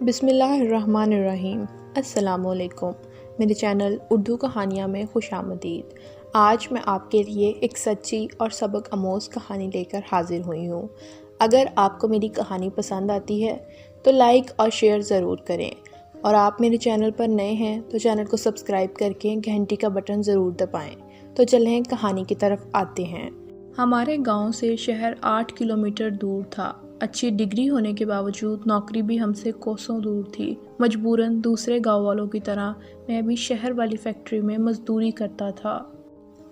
بسم اللہ الرحمن الرحیم۔ السلام علیکم، میرے چینل اردو کہانیاں میں خوش آمدید۔ آج میں آپ کے لیے ایک سچی اور سبق آموز کہانی لے کر حاضر ہوئی ہوں۔ اگر آپ کو میری کہانی پسند آتی ہے تو لائک اور شیئر ضرور کریں، اور آپ میرے چینل پر نئے ہیں تو چینل کو سبسکرائب کر کے گھنٹی کا بٹن ضرور دبائیں۔ تو چلیں کہانی کی طرف آتے ہیں۔ ہمارے گاؤں سے شہر 8 کلومیٹر دور تھا۔ اچھی ڈگری ہونے کے باوجود نوکری بھی ہم سے کوسوں دور تھی۔ مجبوراً دوسرے گاؤں والوں کی طرح میں بھی شہر والی فیکٹری میں مزدوری کرتا تھا،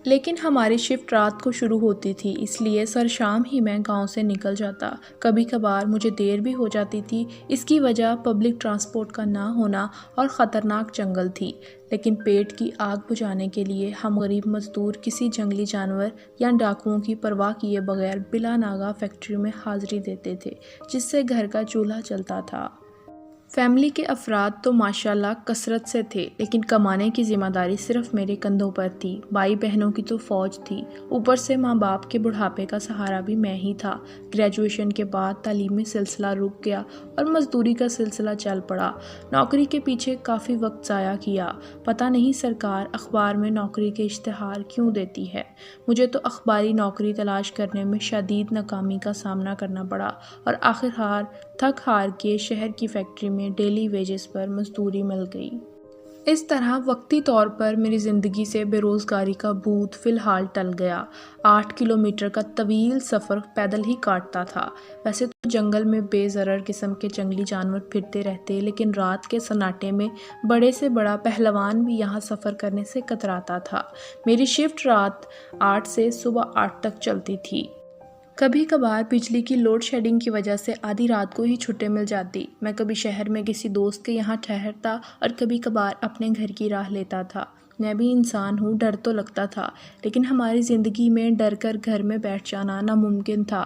لیکن ہماری شفٹ رات کو شروع ہوتی تھی، اس لیے سر شام ہی میں گاؤں سے نکل جاتا۔ کبھی کبھار مجھے دیر بھی ہو جاتی تھی، اس کی وجہ پبلک ٹرانسپورٹ کا نہ ہونا اور خطرناک جنگل تھی، لیکن پیٹ کی آگ بجھانے کے لیے ہم غریب مزدور کسی جنگلی جانور یا ڈاکوؤں کی پرواہ کیے بغیر بلا ناغہ فیکٹری میں حاضری دیتے تھے، جس سے گھر کا چولہا چلتا تھا۔ فیملی کے افراد تو ماشاءاللہ کثرت سے تھے، لیکن کمانے کی ذمہ داری صرف میرے کندھوں پر تھی۔ بھائی بہنوں کی تو فوج تھی، اوپر سے ماں باپ کے بڑھاپے کا سہارا بھی میں ہی تھا۔ گریجویشن کے بعد تعلیمی سلسلہ رک گیا اور مزدوری کا سلسلہ چل پڑا۔ نوکری کے پیچھے کافی وقت ضائع کیا۔ پتہ نہیں سرکار اخبار میں نوکری کے اشتہار کیوں دیتی ہے۔ مجھے تو اخباری نوکری تلاش کرنے میں شدید ناکامی کا سامنا کرنا پڑا، اور آخرکار تھک ہار کے شہر کی فیکٹری میں ڈیلی ویجز پر مزدوری مل گئی۔ اس طرح وقتی طور پر میری زندگی سے بے روزگاری کا بھوت فی الحال ٹل گیا۔ 8 کلومیٹر کا طویل سفر پیدل ہی کاٹتا تھا۔ ویسے تو جنگل میں بے ضرر قسم کے جنگلی جانور پھرتے رہتے، لیکن رات کے سناٹے میں بڑے سے بڑا پہلوان بھی یہاں سفر کرنے سے کتراتا تھا۔ میری شفٹ رات 8 سے صبح 8 تک چلتی تھی۔ کبھی کبھار بجلی کی لوڈ شیڈنگ کی وجہ سے آدھی رات کو ہی چھٹی مل جاتی۔ میں کبھی شہر میں کسی دوست کے یہاں ٹھہرتا اور کبھی کبھار اپنے گھر کی راہ لیتا تھا۔ میں بھی انسان ہوں، ڈر تو لگتا تھا، لیکن ہماری زندگی میں ڈر کر گھر میں بیٹھ جانا ناممکن تھا۔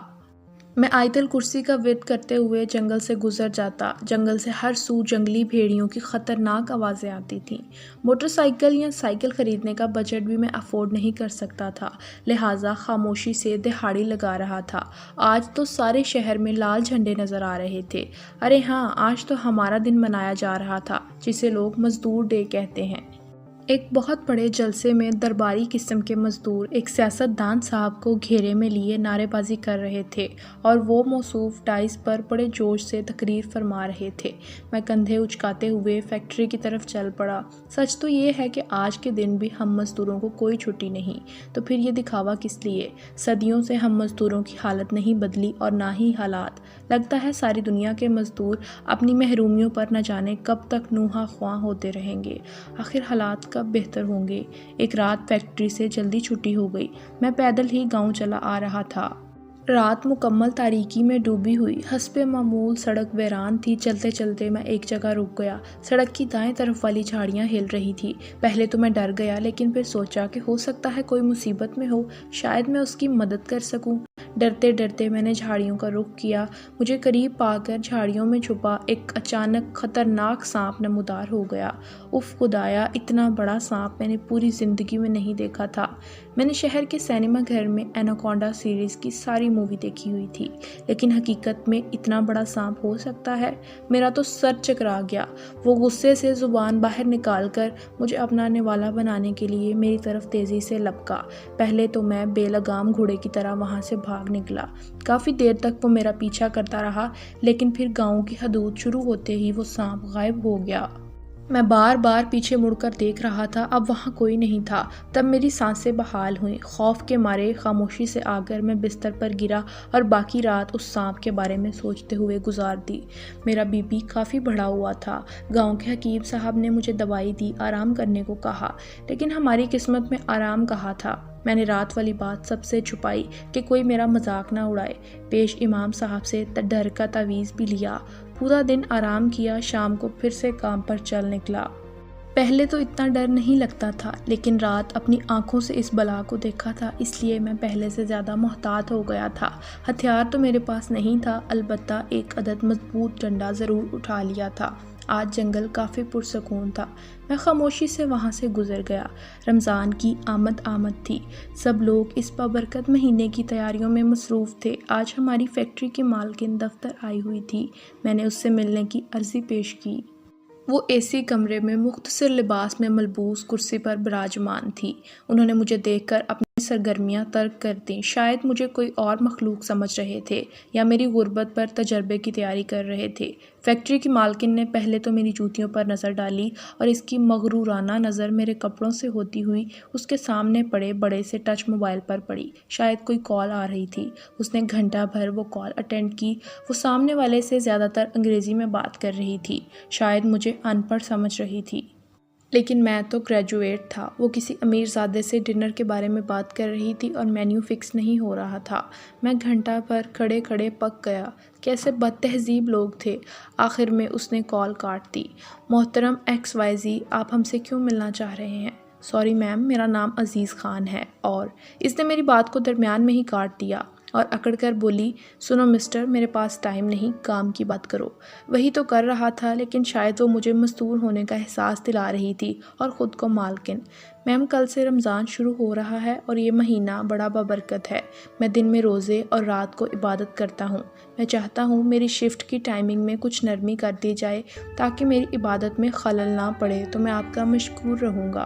میں آیت الکرسی کا ورد کرتے ہوئے جنگل سے گزر جاتا۔ جنگل سے ہر سو جنگلی بھیڑیوں کی خطرناک آوازیں آتی تھیں۔ موٹر سائیکل یا سائیکل خریدنے کا بجٹ بھی میں افورڈ نہیں کر سکتا تھا، لہٰذا خاموشی سے دہاڑی لگا رہا تھا۔ آج تو سارے شہر میں لال جھنڈے نظر آ رہے تھے۔ ارے ہاں، آج تو ہمارا دن منایا جا رہا تھا، جسے لوگ مزدور ڈے کہتے ہیں۔ ایک بہت بڑے جلسے میں درباری قسم کے مزدور ایک سیاست دان صاحب کو گھیرے میں لیے نعرے بازی کر رہے تھے، اور وہ موصوف ڈائز پر بڑے جوش سے تقریر فرما رہے تھے۔ میں کندھے اچکاتے ہوئے فیکٹری کی طرف چل پڑا۔ سچ تو یہ ہے کہ آج کے دن بھی ہم مزدوروں کو کوئی چھٹی نہیں، تو پھر یہ دکھاوا کس لیے؟ صدیوں سے ہم مزدوروں کی حالت نہیں بدلی اور نہ ہی حالات۔ لگتا ہے ساری دنیا کے مزدور اپنی محرومیوں پر نہ جانے کب تک نوحہ خواں ہوتے رہیں گے۔ آخر حالات کب بہتر ہوں گے؟ ایک رات فیکٹری سے جلدی چھٹی ہو گئی۔ میں پیدل ہی گاؤں چلا آ رہا تھا۔ رات مکمل تاریکی میں ڈوبی ہوئی، حسب معمول سڑک ویران تھی۔ چلتے چلتے میں ایک جگہ رک گیا۔ سڑک کی دائیں طرف والی جھاڑیاں ہل رہی تھی۔ پہلے تو میں ڈر گیا، لیکن پھر سوچا کہ ہو سکتا ہے کوئی مصیبت میں ہو، شاید میں اس کی مدد کر سکوں۔ ڈرتے ڈرتے میں نے جھاڑیوں کا رخ کیا۔ مجھے قریب پا کر جھاڑیوں میں چھپا ایک اچانک خطرناک سانپ نمودار ہو گیا۔ اف خدایا، اتنا بڑا سانپ میں نے پوری زندگی میں نہیں دیکھا تھا۔ میں نے شہر کے سینما گھر میں ایناکونڈا سیریز کی ساری مووی دیکھی ہوئی تھی، لیکن حقیقت میں اتنا بڑا سانپ ہو سکتا ہے؟ میرا تو سر چکرا گیا۔ وہ غصے سے زبان باہر نکال کر مجھے اپنا نوالا بنانے کے لیے میری طرف تیزی سے لپکا۔ پہلے تو میں بے لگام گھوڑے کی طرح وہاں سے بھاگ نکلا۔ کافی دیر تک وہ میرا پیچھا کرتا رہا، لیکن پھر گاؤں کی حدود شروع ہوتے ہی وہ سانپ غائب ہو گیا۔ میں بار بار پیچھے مڑ کر دیکھ رہا تھا، اب وہاں کوئی نہیں تھا۔ تب میری سانسیں بحال ہوئیں۔ خوف کے مارے خاموشی سے آ کر میں بستر پر گرا اور باقی رات اس سانپ کے بارے میں سوچتے ہوئے گزار دی۔ میرا بی پی کافی بڑھا ہوا تھا۔ گاؤں کے حکیم صاحب نے مجھے دوائی دی، آرام کرنے کو کہا، لیکن ہماری قسمت میں آرام کہاں تھا۔ میں نے رات والی بات سب سے چھپائی کہ کوئی میرا مذاق نہ اڑائے۔ پیش امام صاحب سے ڈر کا تعویذ بھی لیا۔ پورا دن آرام کیا، شام کو پھر سے کام پر چل نکلا۔ پہلے تو اتنا ڈر نہیں لگتا تھا، لیکن رات اپنی آنکھوں سے اس بلا کو دیکھا تھا، اس لیے میں پہلے سے زیادہ محتاط ہو گیا تھا۔ ہتھیار تو میرے پاس نہیں تھا، البتہ ایک عدد مضبوط ڈنڈا ضرور اٹھا لیا تھا۔ آج جنگل کافی پرسکون تھا۔ میں خاموشی سے وہاں سے گزر گیا۔ رمضان کی آمد تھی۔ سب لوگ اس بابرکت مہینے کی تیاریوں میں مصروف تھے۔ آج ہماری فیکٹری کی مالکن دفتر آئی ہوئی تھی۔ میں نے اس سے ملنے کی عرضی پیش کی۔ وہ اے سی کمرے میں مختصر لباس میں ملبوس کرسی پر براجمان تھی۔ انہوں نے مجھے دیکھ کر اپنی سرگرمیاں ترک کر دیں۔ شاید مجھے کوئی اور مخلوق سمجھ رہے تھے یا میری غربت پر تجربے کی تیاری کر رہے تھے۔ فیکٹری کی مالکن نے پہلے تو میری جوتیوں پر نظر ڈالی اور اس کی مغرورانہ نظر میرے کپڑوں سے ہوتی ہوئی اس کے سامنے پڑے بڑے سے ٹچ موبائل پر پڑی۔ شاید کوئی کال آ رہی تھی۔ اس نے گھنٹہ بھر وہ کال اٹینڈ کی۔ وہ سامنے والے سے زیادہ تر انگریزی میں بات کر رہی تھی۔ شاید مجھے ان پڑھ سمجھ رہی تھی، لیکن میں تو گریجویٹ تھا۔ وہ کسی امیر زادے سے ڈنر کے بارے میں بات کر رہی تھی اور مینیو فکس نہیں ہو رہا تھا۔ میں گھنٹہ بھر کھڑے کھڑے پک گیا۔ کیسے بد تہذیب لوگ تھے۔ آخر میں اس نے کال کاٹ دی۔ محترم XYZ، آپ ہم سے کیوں ملنا چاہ رہے ہیں؟ سوری میم، میرا نام عزیز خان ہے۔ اور اس نے میری بات کو درمیان میں ہی کاٹ دیا اور اکڑ کر بولی، سنو مسٹر، میرے پاس ٹائم نہیں، کام کی بات کرو۔ وہی تو کر رہا تھا، لیکن شاید وہ مجھے مستور ہونے کا احساس دلا رہی تھی اور خود کو مالکن۔ میم، کل سے رمضان شروع ہو رہا ہے اور یہ مہینہ بڑا بابرکت ہے۔ میں دن میں روزے اور رات کو عبادت کرتا ہوں۔ میں چاہتا ہوں میری شفٹ کی ٹائمنگ میں کچھ نرمی کر دی جائے تاکہ میری عبادت میں خلل نہ پڑے تو میں آپ کا مشکور رہوں گا۔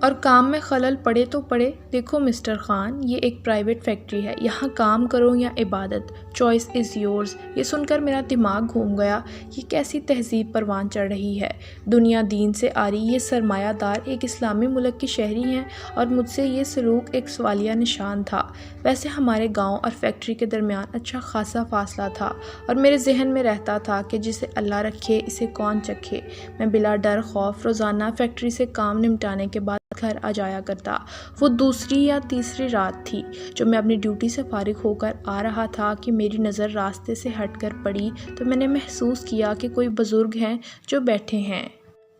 اور کام میں خلل پڑے تو پڑے۔ دیکھو مسٹر خان، یہ ایک پرائیویٹ فیکٹری ہے، یہاں کام کرو یا عبادت، چوائس از یورز۔ یہ سن کر میرا دماغ گھوم گیا۔ یہ کیسی تہذیب پروان چڑھ رہی ہے؟ دنیا دین سے آری یہ سرمایہ دار ایک اسلامی ملک کی شہری ہیں اور مجھ سے یہ سلوک ایک سوالیہ نشان تھا۔ ویسے ہمارے گاؤں اور فیکٹری کے درمیان اچھا خاصا فاصلہ تھا اور میرے ذہن میں رہتا تھا کہ جسے اللہ رکھے اسے کون چکھے۔ میں بلا ڈر خوف روزانہ فیکٹری سے کام نمٹانے کے بعد گھر آ جایا کرتا۔ وہ دوسری یا تیسری رات تھی جو میں اپنی ڈیوٹی سے فارغ ہو کر آ رہا تھا کہ میری نظر راستے سے ہٹ کر پڑی تو میں نے محسوس کیا کہ کوئی بزرگ ہیں جو بیٹھے ہیں۔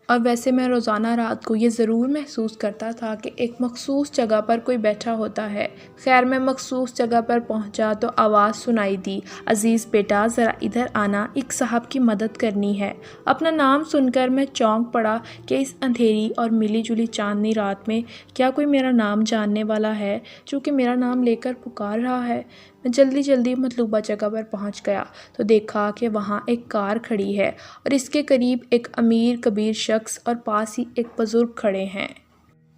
اور ویسے میں روزانہ رات کو یہ ضرور محسوس کرتا تھا کہ ایک مخصوص جگہ پر کوئی بیٹھا ہوتا ہے۔ خیر، میں مخصوص جگہ پر پہنچا تو آواز سنائی دی، عزیز بیٹا ذرا ادھر آنا، ایک صاحب کی مدد کرنی ہے۔ اپنا نام سن کر میں چونک پڑا کہ اس اندھیری اور ملی جلی چاندنی رات میں کیا کوئی میرا نام جاننے والا ہے جو کہ میرا نام لے کر پکار رہا ہے۔ میں جلدی جلدی مطلوبہ جگہ پر پہنچ گیا تو دیکھا کہ وہاں ایک کار کھڑی ہے اور اس کے قریب ایک امیر کبیر شخص اور پاس ہی ایک بزرگ کھڑے ہیں۔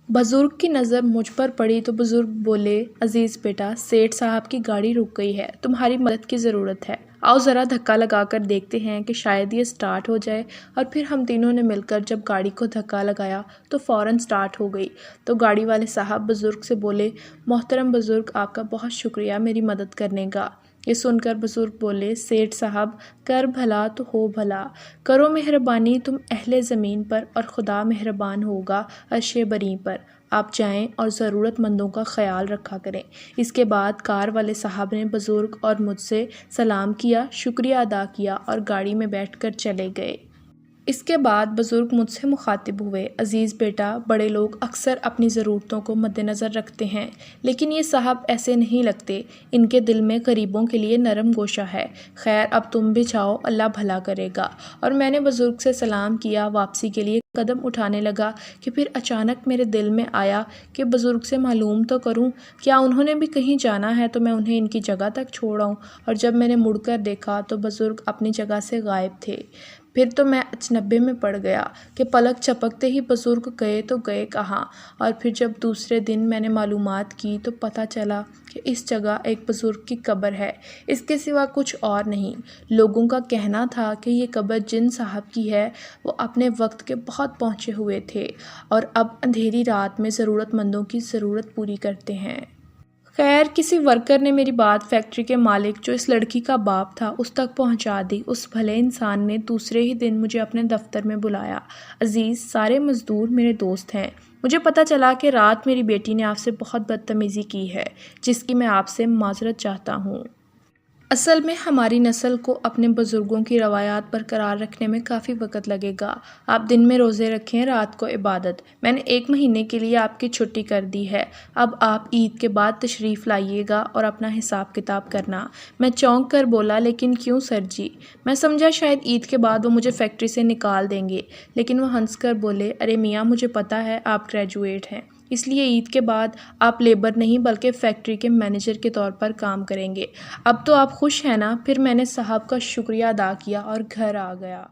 بزرگ کی نظر مجھ پر پڑی تو بزرگ بولے، عزیز بیٹا، سیٹھ صاحب کی گاڑی رک گئی ہے، تمہاری مدد کی ضرورت ہے، آؤ ذرا دھکا لگا کر دیکھتے ہیں کہ شاید یہ سٹارٹ ہو جائے۔ اور پھر ہم تینوں نے مل کر جب گاڑی کو دھکا لگایا تو فوراً سٹارٹ ہو گئی۔ تو گاڑی والے صاحب بزرگ سے بولے، محترم بزرگ، آپ کا بہت شکریہ میری مدد کرنے کا۔ یہ سن کر بزرگ بولے، سیٹھ صاحب، کر بھلا تو ہو بھلا، کرو مہربانی تم اہل زمین پر اور خدا مہربان ہوگا عرش بری پر۔ آپ جائیں اور ضرورت مندوں کا خیال رکھا کریں۔ اس کے بعد کار والے صاحب نے بزرگ اور مجھ سے سلام کیا، شکریہ ادا کیا اور گاڑی میں بیٹھ کر چلے گئے۔ اس کے بعد بزرگ مجھ سے مخاطب ہوئے، عزیز بیٹا، بڑے لوگ اکثر اپنی ضرورتوں کو مد نظر رکھتے ہیں، لیکن یہ صاحب ایسے نہیں لگتے، ان کے دل میں غریبوں کے لیے نرم گوشہ ہے۔ خیر، اب تم بھی جاؤ، اللہ بھلا کرے گا۔ اور میں نے بزرگ سے سلام کیا، واپسی کے لیے قدم اٹھانے لگا کہ پھر اچانک میرے دل میں آیا کہ بزرگ سے معلوم تو کروں کیا انہوں نے بھی کہیں جانا ہے تو میں انہیں ان کی جگہ تک چھوڑ آؤں۔ اور جب میں نے مڑ کر دیکھا تو بزرگ اپنی جگہ سے غائب تھے۔ پھر تو میں اچنبے میں پڑ گیا کہ پلک چپکتے ہی بزرگ گئے تو گئے کہاں۔ اور پھر جب دوسرے دن میں نے معلومات کی تو پتہ چلا کہ اس جگہ ایک بزرگ کی قبر ہے، اس کے سوا کچھ اور نہیں۔ لوگوں کا کہنا تھا کہ یہ قبر جن صاحب کی ہے، وہ اپنے وقت کے بہت پہنچے ہوئے تھے اور اب اندھیری رات میں ضرورت مندوں کی ضرورت پوری کرتے ہیں۔ خیر، کسی ورکر نے میری بات فیکٹری کے مالک جو اس لڑکی کا باپ تھا اس تک پہنچا دی۔ اس بھلے انسان نے دوسرے ہی دن مجھے اپنے دفتر میں بلایا۔ عزیز، سارے مزدور میرے دوست ہیں۔ مجھے پتہ چلا کہ رات میری بیٹی نے آپ سے بہت بدتمیزی کی ہے، جس کی میں آپ سے معذرت چاہتا ہوں۔ اصل میں ہماری نسل کو اپنے بزرگوں کی روایات برقرار رکھنے میں کافی وقت لگے گا۔ آپ دن میں روزے رکھیں، رات کو عبادت۔ میں نے 1 مہینے کے لیے آپ کی چھٹی کر دی ہے۔ اب آپ عید کے بعد تشریف لائیے گا اور اپنا حساب کتاب کرنا۔ میں چونک کر بولا، لیکن کیوں سر جی؟ میں سمجھا شاید عید کے بعد وہ مجھے فیکٹری سے نکال دیں گے، لیکن وہ ہنس کر بولے، ارے میاں مجھے پتہ ہے آپ گریجویٹ ہیں، اس لیے عید کے بعد آپ لیبر نہیں بلکہ فیکٹری کے مینیجر کے طور پر کام کریں گے۔ اب تو آپ خوش ہیں نا؟ پھر میں نے صاحب کا شکریہ ادا کیا اور گھر آ گیا۔